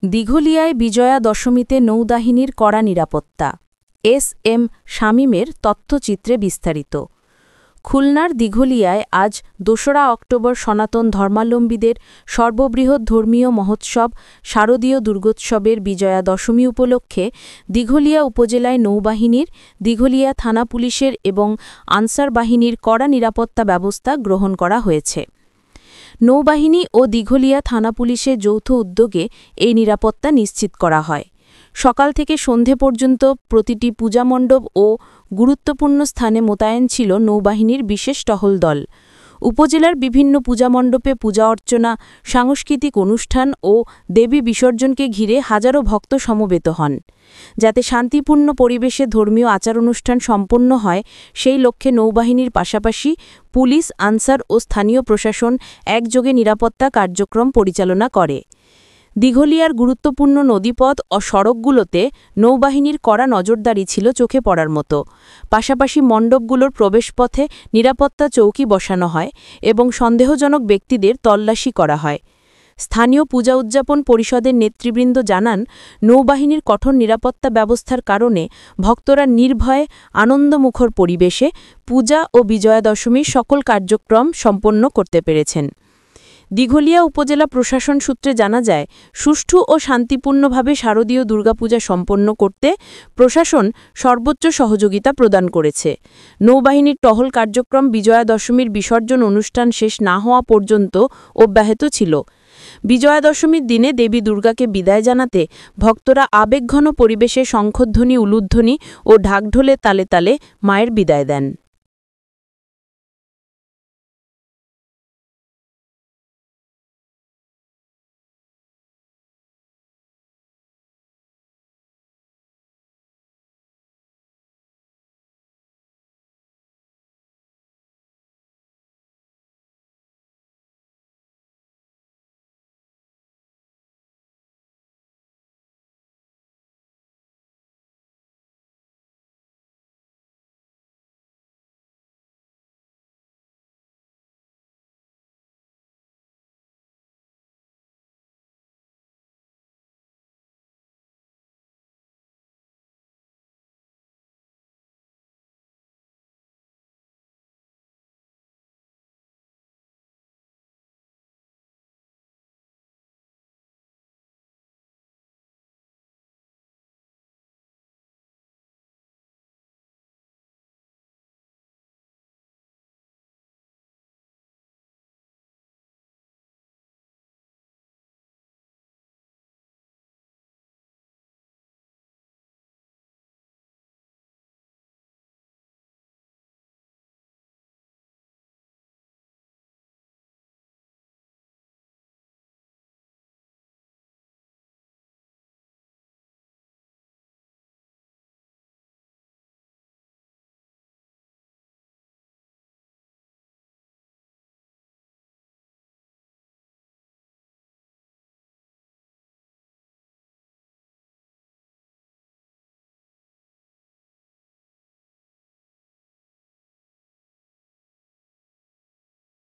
দিঘলিয়ায় বিজয়া দশমীতে নৌবাহিনীর কড়া নিরাপত্তা। এস.এম. শামীমের তথ্যচিত্রে বিস্তারিত। খুলনার দিঘলিয়ায় আজ ২রা অক্টোবর সনাতন ধর্মাবলম্বীদের সর্ববৃহৎ ধর্মীয় মহোৎসব শারদীয় দুর্গোৎসবের বিজয়া দশমী উপলক্ষে দিঘলিয়া উপজেলায় নৌবাহিনীর, দিঘলিয়া থানা পুলিশের এবং আনসার বাহিনীর কড়া নিরাপত্তা ব্যবস্থা গ্রহণ করা হয়েছে। নৌবাহিনী ও দিঘলিয়া থানা পুলিশের যৌথ উদ্যোগে এই নিরাপত্তা নিশ্চিত করা হয়। সকাল থেকে সন্ধে পর্যন্ত প্রতিটি পূজামণ্ডপ ও গুরুত্বপূর্ণ স্থানে মোতায়েন ছিল নৌবাহিনীর বিশেষ টহল দল। উপজেলার বিভিন্ন পূজামণ্ডপে পূজা অর্চনা, সাংস্কৃতিক অনুষ্ঠান ও দেবী বিসর্জনকে ঘিরে হাজারো ভক্ত সমবেত হন। যাতে শান্তিপূর্ণ পরিবেশে ধর্মীয় আচার-অনুষ্ঠান সম্পন্ন হয়, সেই লক্ষ্যে নৌবাহিনীর পাশাপাশি পুলিশ, আনসার ও স্থানীয় প্রশাসন একযোগে নিরাপত্তা কার্যক্রম পরিচালনা করে। দিঘলিয়ার গুরুত্বপূর্ণ নদীপথ ও সড়কগুলোতে নৌবাহিনীর কড়া নজরদারি ছিল চোখে পড়ার মতো। পাশাপাশি মণ্ডপগুলোর প্রবেশপথে নিরাপত্তা চৌকি বসানো হয় এবং সন্দেহজনক ব্যক্তিদের তল্লাশি করা হয়। স্থানীয় পূজা উদযাপন পরিষদের নেতৃবৃন্দ জানান, নৌবাহিনীর কঠোর নিরাপত্তা ব্যবস্থার কারণে ভক্তরা নির্ভয়ে আনন্দমুখর পরিবেশে পূজা ও বিজয়া দশমীর সকল কার্যক্রম সম্পন্ন করতে পেরেছেন। দিঘলিয়া উপজেলা প্রশাসন সূত্রে জানা যায়, সুষ্ঠু ও শান্তিপূর্ণভাবে শারদীয় দুর্গাপূজা সম্পন্ন করতে প্রশাসন সর্বোচ্চ সহযোগিতা প্রদান করেছে। নৌবাহিনীর টহল কার্যক্রম বিজয়া দশমীর বিসর্জন অনুষ্ঠান শেষ না হওয়া পর্যন্ত অব্যাহত ছিল। বিজয়া দশমীর দিনে দেবী দুর্গাকে বিদায় জানাতে ভক্তরা আবেগঘন পরিবেশে শঙ্খধ্বনি, উলুধ্বনি ও ঢাকঢোলের তালে তালে মায়ের বিদায় দেন।